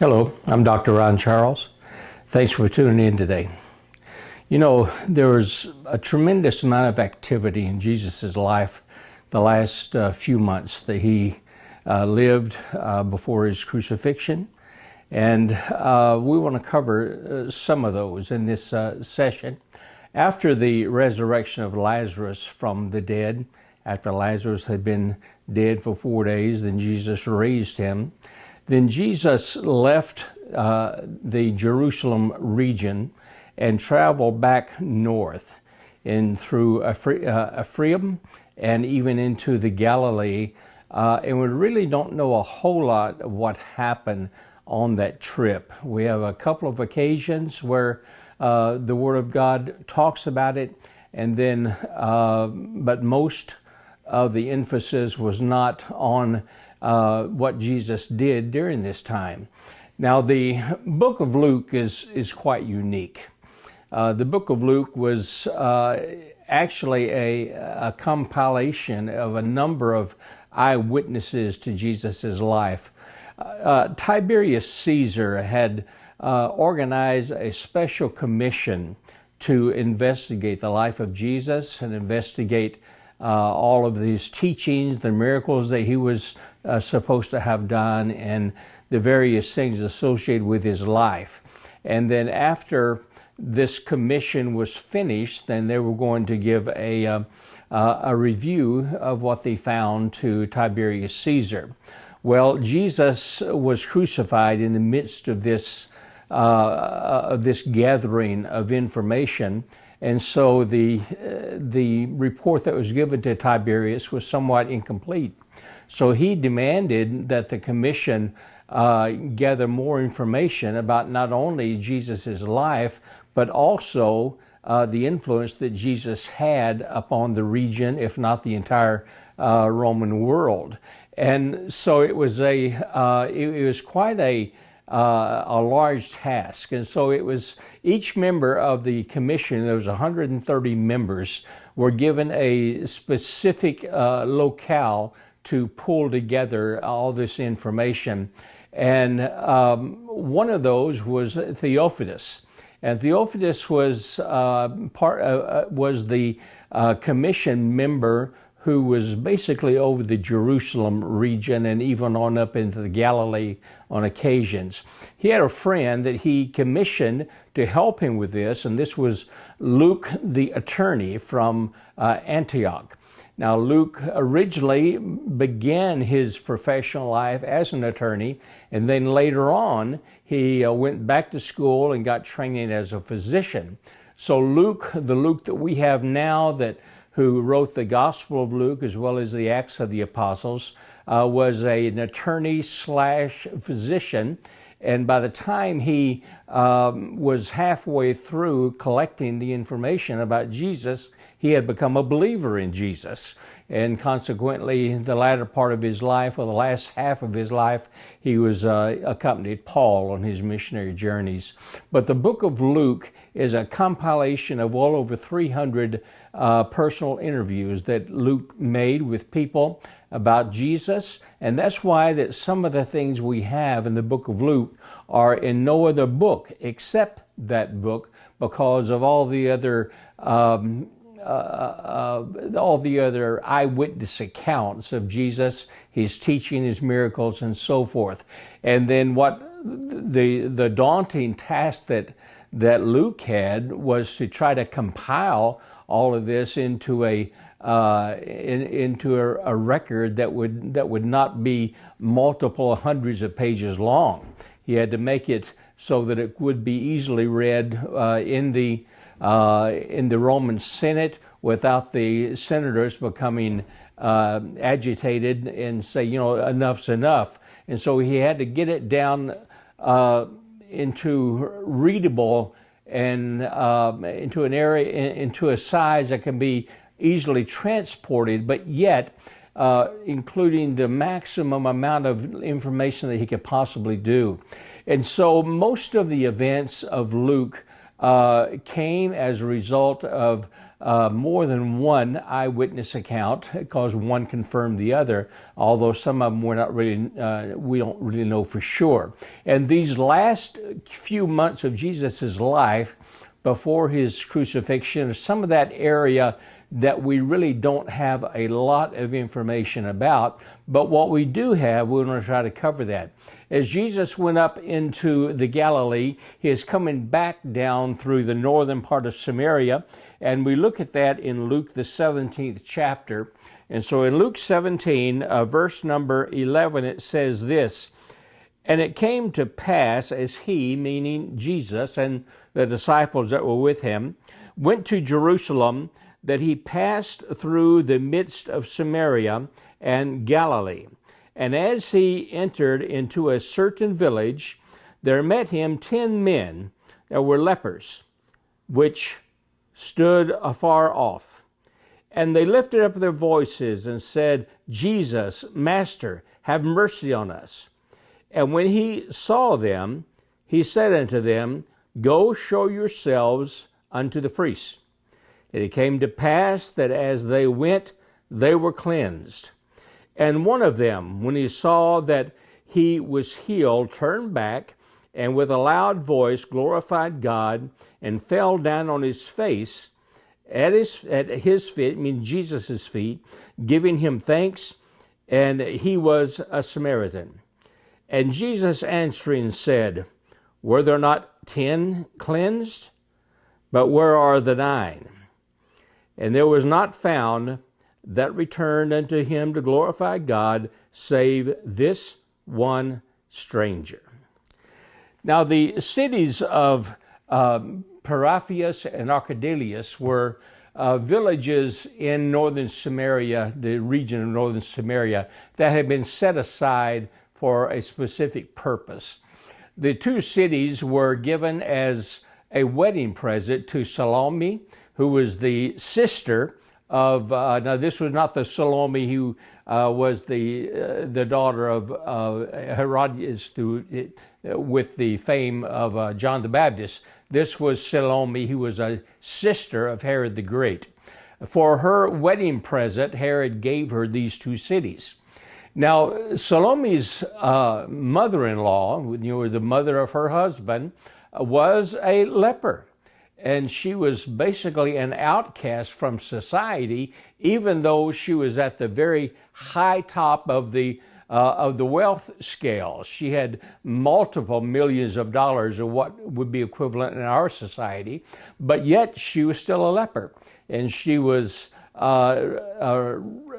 Hello, I'm Dr. Ron Charles. Thanks for tuning in today. You know, there was a tremendous amount of activity in Jesus' life the last few months that he lived before his crucifixion. And we want to cover some of those in this session. After the resurrection of Lazarus from the dead, after Lazarus had been dead for 4 days, then Jesus raised him. Then Jesus left the Jerusalem region and traveled back north and through Ephraim and even into the Galilee. And we really don't know a whole lot of what happened on that trip. We have a couple of occasions where the Word of God talks about it, and then, but most of the emphasis was not on what Jesus did during this time. Now, the book of Luke is quite unique. The book of Luke was actually a compilation of a number of eyewitnesses to Jesus' life. Tiberius Caesar had organized a special commission to investigate the life of Jesus and investigate all of these teachings, the miracles that he was supposed to have done, and the various things associated with his life. And then after this commission was finished, then they were going to give a review of what they found to Tiberius Caesar. Well, Jesus was crucified in the midst of this gathering of information. And so the report that was given to Tiberius was somewhat incomplete. So he demanded that the commission gather more information about not only Jesus' life, but also the influence that Jesus had upon the region, if not the entire Roman world. And so it was quite a large task. And so it was each member of the commission, there was 130 members, were given a specific locale to pull together all this information. And one of those was Theophilus. And Theophilus was the commission member who was basically over the Jerusalem region and even on up into the Galilee on occasions. He had a friend that he commissioned to help him with this, and this was Luke the attorney from Antioch. Now, Luke originally began his professional life as an attorney, and then later on, he went back to school and got training as a physician. So Luke, the Luke that we have now, who wrote the Gospel of Luke as well as the Acts of the Apostles, was an attorney / physician. And by the time he was halfway through collecting the information about Jesus, he had become a believer in Jesus. And consequently, the latter part of his life, or the last half of his life, he was accompanied Paul on his missionary journeys. But the book of Luke is a compilation of well over 300 personal interviews that Luke made with people about Jesus. And that's why that some of the things we have in the book of Luke are in no other book except that book, because of all the other eyewitness accounts of Jesus, his teaching, his miracles, and so forth. And then what the daunting task that Luke had was to try to compile all of this into a record that would not be multiple hundreds of pages long. He had to make it so that it would be easily read in the Roman Senate without the senators becoming agitated and say, you know, enough's enough. And so he had to get it down into readable and into an area, into a size that can be easily transported, but yet including the maximum amount of information that he could possibly do. And so most of the events of Luke came as a result of more than one eyewitness account, because one confirmed the other, although some of them we're not really, we don't really know for sure. And these last few months of Jesus' life before his crucifixion, some of that area that we really don't have a lot of information about, but what we do have, we're going to try to cover that. As Jesus went up into the Galilee, he is coming back down through the northern part of Samaria, and we look at that in Luke the 17th chapter. And so in Luke 17, verse number 11, it says this, "And it came to pass as he," meaning Jesus and the disciples that were with him, "went to Jerusalem, that he passed through the midst of Samaria and Galilee. And as he entered into a certain village, there met him 10 men that were lepers, which stood afar off. And they lifted up their voices and said, Jesus, Master, have mercy on us. And when he saw them, he said unto them, Go show yourselves unto the priests. And it came to pass that as they went, they were cleansed. And one of them, when he saw that he was healed, turned back, and with a loud voice glorified God, and fell down on his face at his feet, meaning Jesus' feet, giving him thanks, and he was a Samaritan. And Jesus answering said, Were there not 10 cleansed? But where are the 9? And there was not found that returned unto him to glorify God, save this one stranger." Now the cities of Paraphius and Archidelius were villages in northern Samaria, the region of northern Samaria, that had been set aside for a specific purpose. The two cities were given as a wedding present to Salome, who was the sister of, now this was not the Salome who was the daughter of Herodias with the fame of John the Baptist. This was Salome, who was a sister of Herod the Great. For her wedding present, Herod gave her these two cities. Now, Salome's mother-in-law, the mother of her husband, was a leper. And she was basically an outcast from society, even though she was at the very high top of the wealth scale. She had multiple millions of dollars, of what would be equivalent in our society, but yet she was still a leper, and she was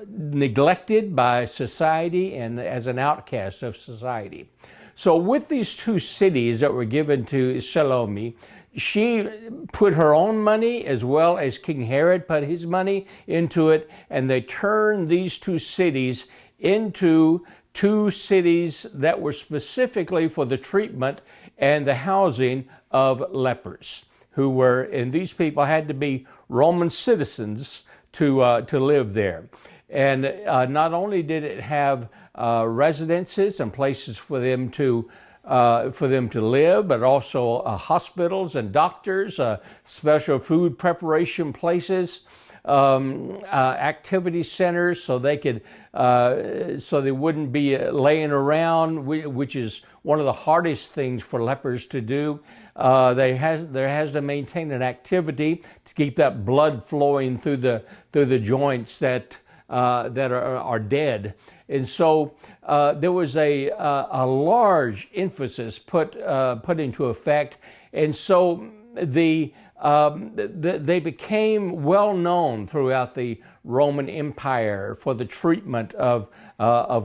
neglected by society and as an outcast of society. So with these two cities that were given to Salome, she put her own money as well as King Herod put his money into it, and they turned these two cities into two cities that were specifically for the treatment and the housing of lepers, who were, and these people had to be Roman citizens to live there. And not only did it have residences and places for them to live, but also hospitals and doctors, special food preparation places, activity centers, so they could, so they wouldn't be laying around, which is one of the hardest things for lepers to do. There has to maintain an activity to keep that blood flowing through the joints that are dead. And so there was a large emphasis put into effect, and so they became well known throughout the Roman Empire for the treatment of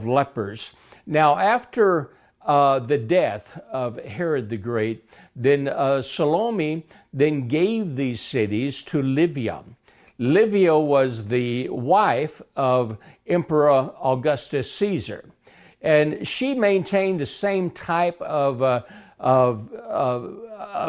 lepers. Now, after the death of Herod the Great, then Salome then gave these cities to Livia. Livia was the wife of Emperor Augustus Caesar, and she maintained the same type of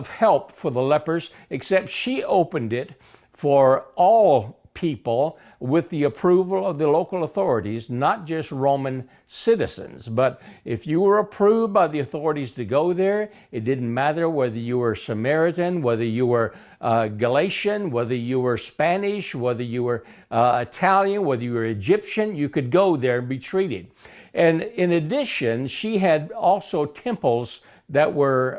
help for the lepers, except she opened it for all people with the approval of the local authorities, not just Roman citizens. But if you were approved by the authorities to go there, it didn't matter whether you were Samaritan, whether you were Galatian, whether you were Spanish, whether you were Italian, whether you were Egyptian, you could go there and be treated. And in addition, she had also temples that were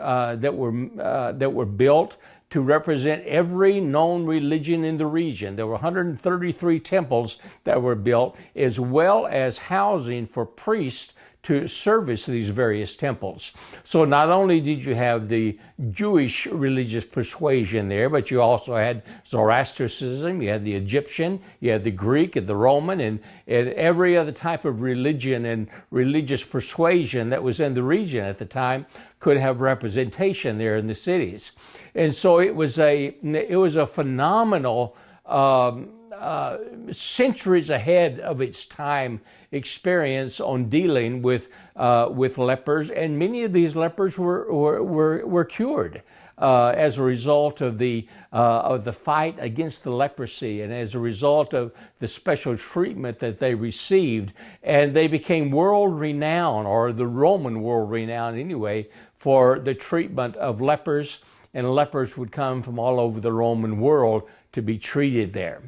built to represent every known religion in the region. There were 133 temples that were built, as well as housing for priests to service these various temples. So not only did you have the Jewish religious persuasion there, but you also had Zoroastrianism, you had the Egyptian, you had the Greek and the Roman, and every other type of religion and religious persuasion that was in the region at the time could have representation there in the cities. And so it was a phenomenal centuries ahead of its time experience on dealing with lepers, and many of these lepers were cured as a result of the fight against the leprosy, and as a result of the special treatment that they received, and they became world renowned, or the Roman world renowned anyway, for the treatment of lepers, and lepers would come from all over the Roman world to be treated there.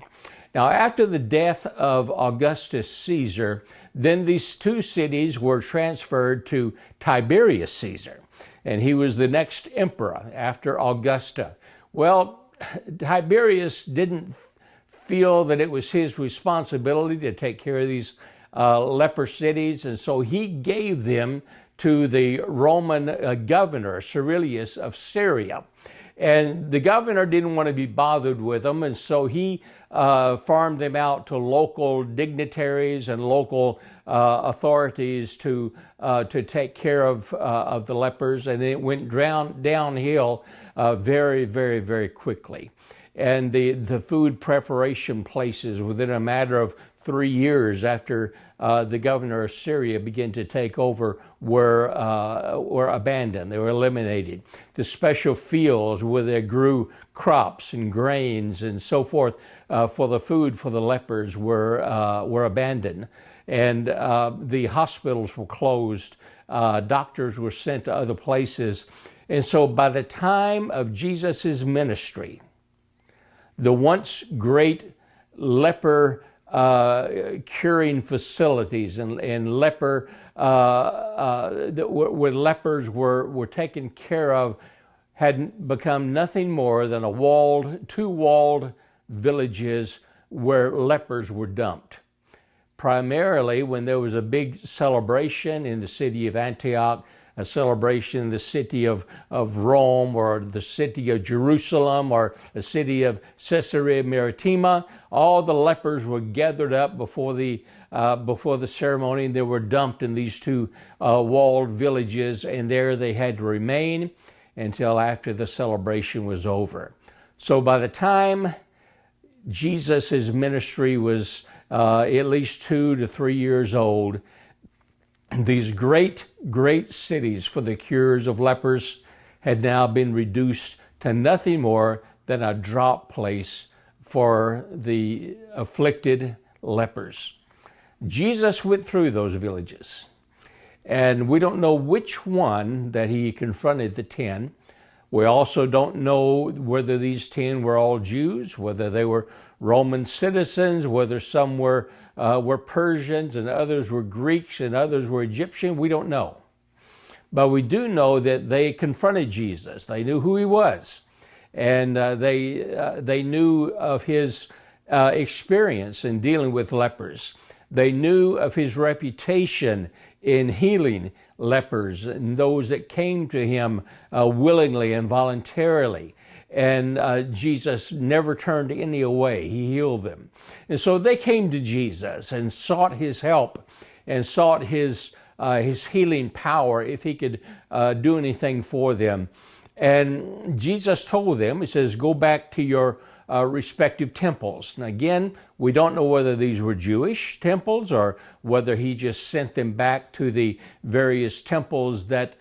Now, after the death of Augustus Caesar, then these two cities were transferred to Tiberius Caesar, and he was the next emperor after Augusta. Well, Tiberius didn't feel that it was his responsibility to take care of these leper cities, and so he gave them to the Roman governor, Cyrillus of Syria. And the governor didn't want to be bothered with them, and so he farmed them out to local dignitaries and local authorities to take care of the lepers, and it went downhill very, very, very quickly. And the food preparation places, within a matter of 3 years after the governor of Syria began to take over, were abandoned. They were eliminated. The special fields where they grew crops and grains and so forth for the food for the lepers were abandoned. And the hospitals were closed. Doctors were sent to other places. And so by the time of Jesus' ministry, the once great leper curing facilities and leper where lepers were taken care of had become nothing more than two walled villages where lepers were dumped. Primarily when there was a big celebration in the city of Antioch, a celebration in the city of Rome, or the city of Jerusalem, or the city of Caesarea Maritima, all the lepers were gathered up before the ceremony, and they were dumped in these two walled villages, and there they had to remain until after the celebration was over. So by the time Jesus' ministry was at least 2 to 3 years old, these great, great cities for the cures of lepers had now been reduced to nothing more than a drop place for the afflicted lepers. Jesus went through those villages, and we don't know which one that he confronted the 10. We also don't know whether these 10 were all Jews, whether they were Roman citizens, whether some were Persians and others were Greeks and others were Egyptian. We don't know. But we do know that they confronted Jesus. They knew who he was, and they knew of his experience in dealing with lepers. They knew of his reputation in healing lepers and those that came to him willingly and voluntarily. And Jesus never turned any away. He healed them. And so they came to Jesus and sought his help and sought his healing power if he could do anything for them. And Jesus told them, he says, go back to your respective temples. And again, we don't know whether these were Jewish temples or whether he just sent them back to the various temples that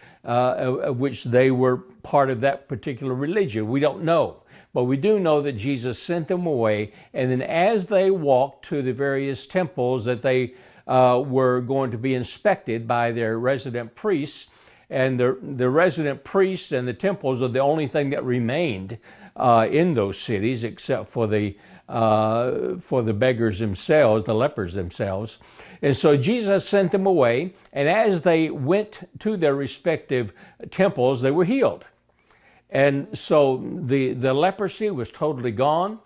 which they were part of that particular religion. We don't know. but we do know that Jesus sent them away. And then as they walked to the various temples that they were going to be inspected by their resident priests, and the resident priests and the temples are the only thing that remained in those cities, except for the beggars themselves, the lepers themselves. And so Jesus sent them away, and as they went to their respective temples, they were healed. And so the leprosy was totally gone.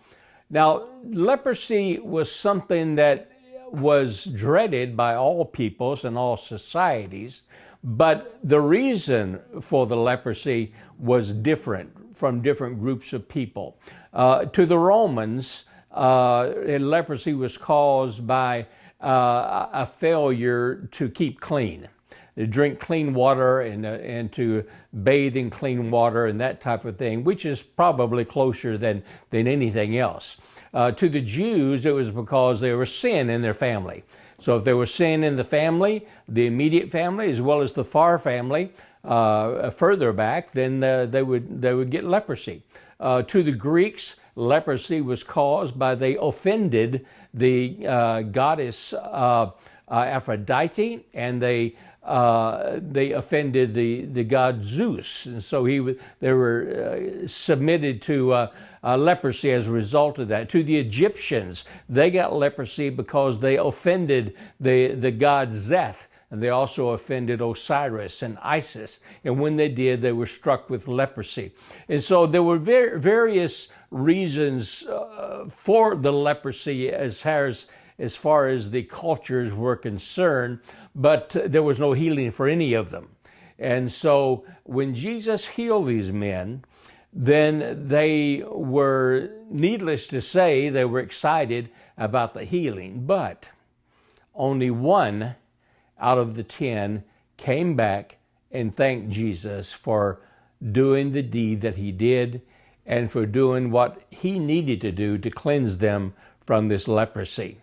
Now, leprosy was something that was dreaded by all peoples and all societies, but the reason for the leprosy was different from different groups of people. To the Romans, leprosy was caused by a failure to keep clean, to drink clean water and to bathe in clean water and that type of thing, which is probably closer than anything else. To the Jews, it was because there was sin in their family. So if there was sin in the family, the immediate family, as well as the far family, further back, then they would get leprosy. To the Greeks, leprosy was caused by they offended the goddess Aphrodite, and they offended the god Zeus, and so they were submitted to leprosy as a result of that. To the Egyptians, they got leprosy because they offended the god Zeth, and they also offended Osiris and Isis, and when they did, they were struck with leprosy. And so there were various reasons for the leprosy as far as the cultures were concerned, but there was no healing for any of them. And so when Jesus healed these men, then they were, needless to say, they were excited about the healing, but only one out of the 10 came back and thanked Jesus for doing the deed that he did and for doing what he needed to do to cleanse them from this leprosy.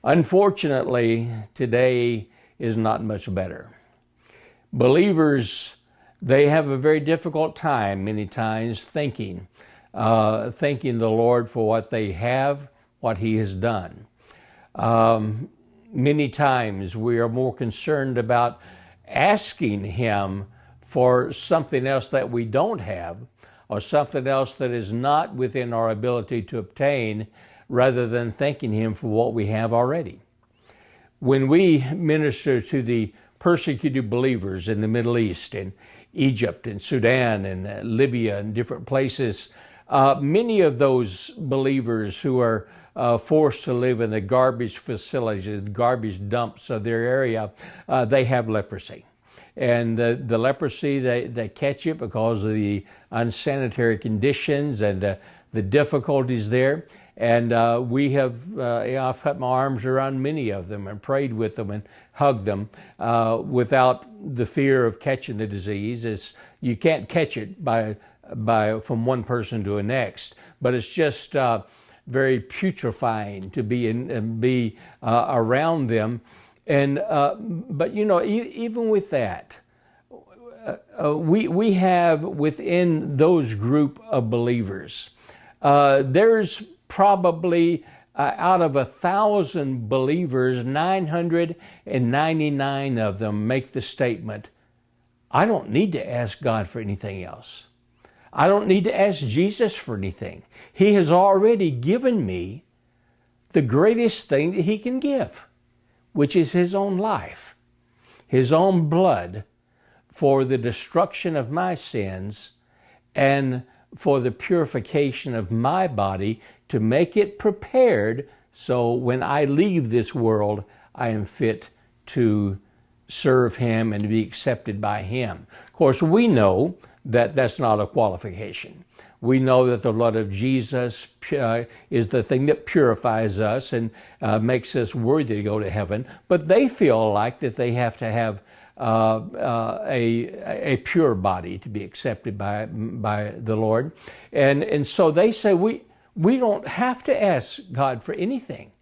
Unfortunately, today is not much better. Believers, they have a very difficult time many times thanking the Lord for what they have, what he has done. Many times we are more concerned about asking him for something else that we don't have, or something else that is not within our ability to obtain, rather than thanking him for what we have already. When we minister to the persecuted believers in the Middle East, in Egypt, and Sudan, and Libya, and different places, many of those believers who are forced to live in the garbage facilities, the garbage dumps of their area, they have leprosy. And the leprosy, they catch it because of the unsanitary conditions and the difficulties there. And I've put my arms around many of them and prayed with them and hugged them without the fear of catching the disease. You can't catch it from one person to the next, but it's just very putrefying to be around them. And but you know, even with that, we have within those group of believers, there's probably out of 1,000 believers, 999 of them make the statement, I don't need to ask God for anything else. I don't need to ask Jesus for anything. He has already given me the greatest thing that he can give, which is his own life, his own blood for the destruction of my sins and for the purification of my body to make it prepared so when I leave this world, I am fit to serve him and to be accepted by him. Of course, we know that that's not a qualification. We know that the blood of Jesus is the thing that purifies us and makes us worthy to go to heaven. But they feel like that they have to have a pure body to be accepted by the Lord. And so they say, we don't have to ask God for anything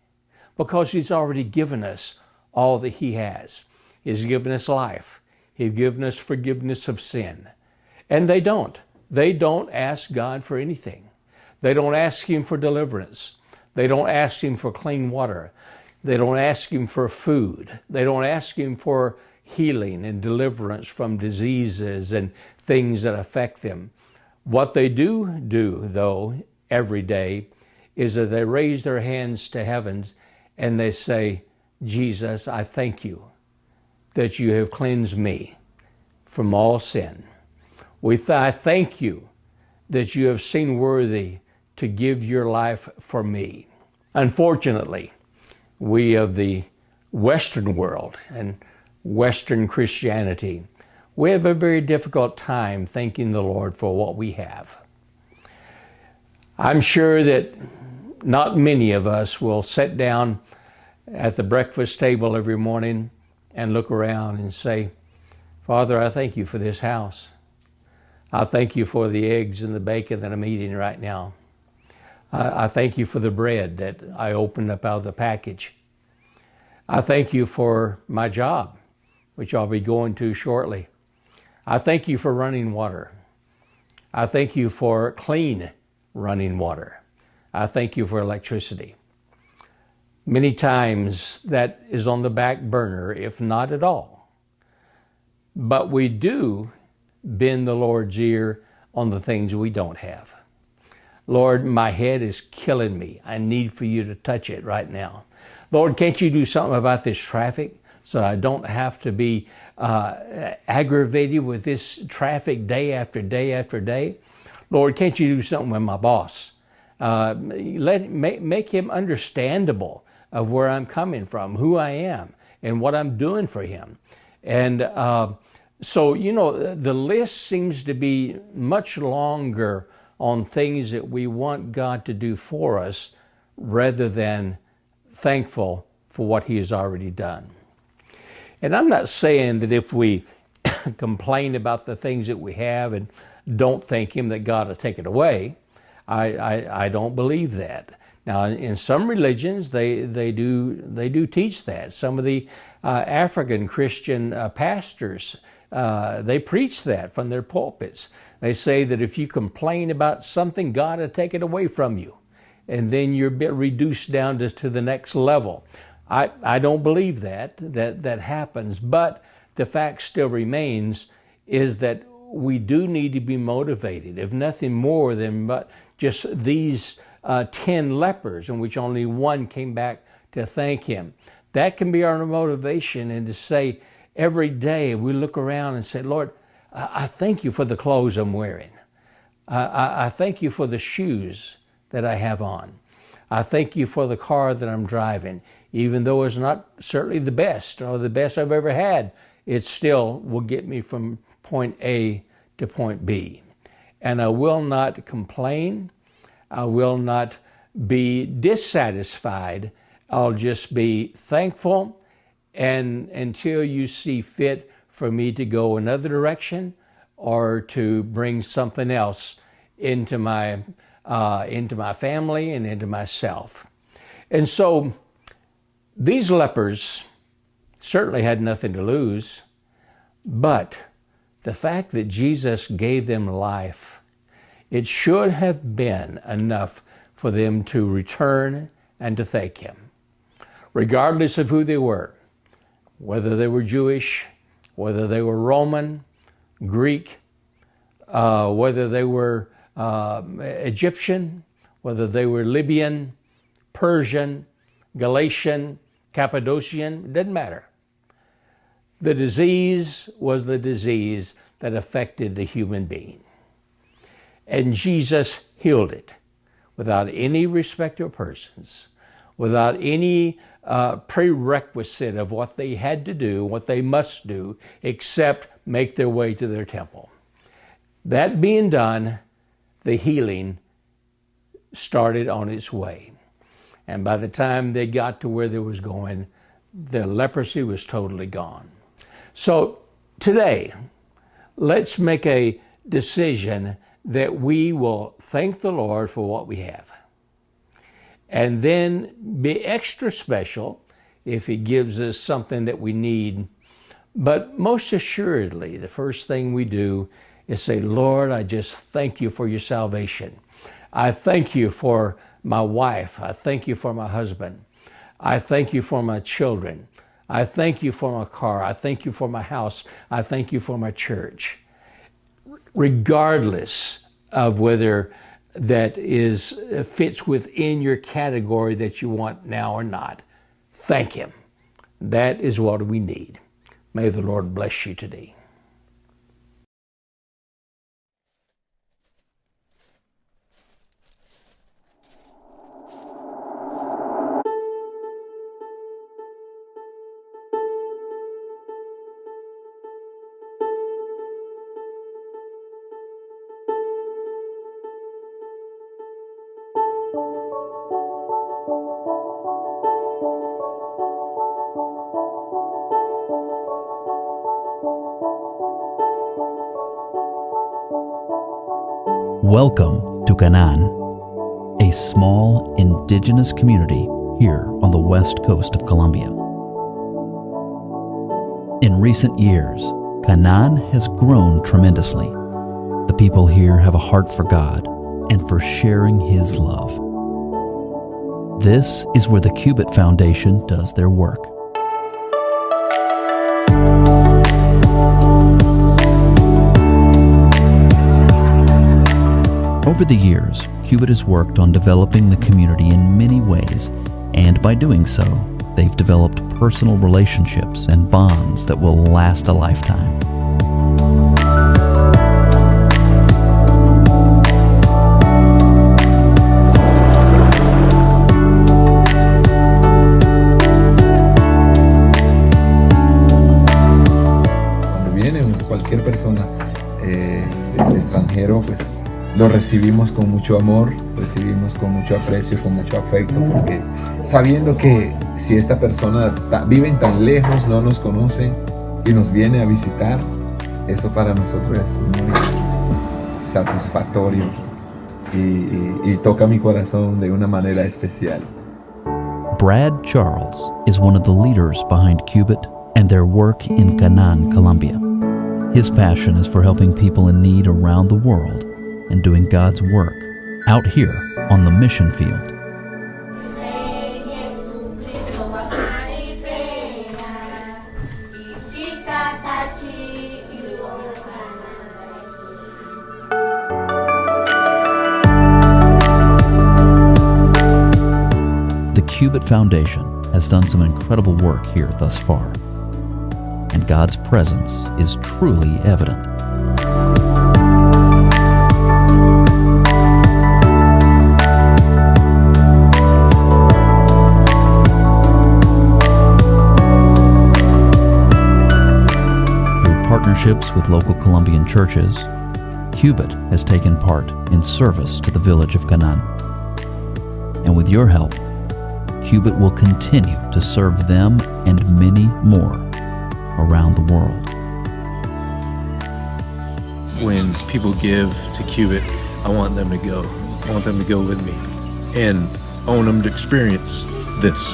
because he's already given us all that he has. He's given us life. He's given us forgiveness of sin. And they don't. They don't ask God for anything. They don't ask Him for deliverance. They don't ask Him for clean water. They don't ask Him for food. They don't ask Him for healing and deliverance from diseases and things that affect them. What they do, though, every day is that they raise their hands to heavens and they say, Jesus, I thank you that you have cleansed me from all sin. I thank you that you have seen worthy to give your life for me. Unfortunately, we of the Western world and Western Christianity, we have a very difficult time thanking the Lord for what we have. I'm sure that not many of us will sit down at the breakfast table every morning and look around and say, Father, I thank you for this house. I thank you for the eggs and the bacon that I'm eating right now. I thank you for the bread that I opened up out of the package. I thank you for my job, which I'll be going to shortly. I thank you for running water. I thank you for clean running water. I thank you for electricity. Many times that is on the back burner, if not at all. But we do bend the Lord's ear on the things we don't have. Lord, my head is killing me. I need for you to touch it right now. Lord, can't you do something about this traffic so I don't have to be aggravated with this traffic day after day after day? Lord, can't you do something with my boss? Make him understandable of where I'm coming from, who I am, and what I'm doing for him. And so, the list seems to be much longer on things that we want God to do for us rather than thankful for what He has already done. And I'm not saying that if we complain about the things that we have and don't thank Him that God will take it away. I don't believe that. Now, in some religions, they do teach that. Some of the African Christian pastors, they preach that from their pulpits. They say that if you complain about something, God will take it away from you, and then you're reduced down to the next level. I don't believe that happens, but the fact still remains is that we do need to be motivated, if nothing more than but just these 10 lepers, in which only one came back to thank Him. That can be our motivation, and to say every day we look around and say, Lord, I thank you for the clothes I'm wearing. I thank you for the shoes that I have on. I thank you for the car that I'm driving. Even though it's not certainly the best or the best I've ever had, it still will get me from point A to point B. And I will not complain. I will not be dissatisfied. I'll just be thankful, and until you see fit for me to go another direction or to bring something else into my family and into myself. And so these lepers certainly had nothing to lose, but the fact that Jesus gave them life, it should have been enough for them to return and to thank Him, regardless of who they were, whether they were Jewish, whether they were Roman, Greek, whether they were Egyptian, whether they were Libyan, Persian, Galatian, Cappadocian, it didn't matter. The disease was the disease that affected the human being. And Jesus healed it without any respect of persons, without any prerequisite of what they had to do, what they must do, except make their way to their temple. That being done, the healing started on its way. And by the time they got to where they was going, the leprosy was totally gone. So today, let's make a decision that we will thank the Lord for what we have. And then be extra special if He gives us something that we need. But most assuredly, the first thing we do is say, Lord, I just thank you for your salvation. I thank you for my wife. I thank you for my husband. I thank you for my children. I thank you for my car. I thank you for my house. I thank you for my church. Regardless of whether that fits within your category that you want now or not, thank him. That is what we need. May the Lord bless you today. Welcome to Canaan, a small indigenous community here on the west coast of Colombia. In recent years, Canaan has grown tremendously. The people here have a heart for God and for sharing His love. This is where the Cubit Foundation does their work. Over the years, Cubit has worked on developing the community in many ways, and by doing so, they've developed personal relationships and bonds that will last a lifetime. Cuando viene cualquier persona del extranjero, pues lo recibimos con mucho amor, recibimos con mucho aprecio, con mucho afecto, porque sabiendo que si esta persona vive tan lejos, no nos conoce y nos viene a visitar, eso para nosotros es muy satisfactorio y toca mi corazón de una manera especial. Brad Charles is one of the leaders behind Cubit and their work in Canaan, Colombia. His passion is for helping people in need around the world and doing God's work out here on the mission field. The Cubit Foundation has done some incredible work here thus far, and God's presence is truly evident. Partnerships with local Colombian churches, Cubit has taken part in service to the village of Canaan. And with your help, Cubit will continue to serve them and many more around the world. When people give to Cubit, I want them to go. I want them to go with me. And I want them to experience this.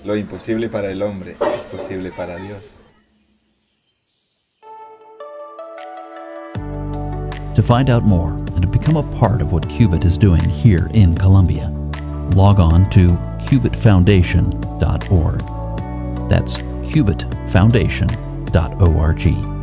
Lo imposible para el hombre es posible para Dios. To find out more and to become a part of what Cubit is doing here in Colombia, log on to cubitfoundation.org. That's cubitfoundation.org.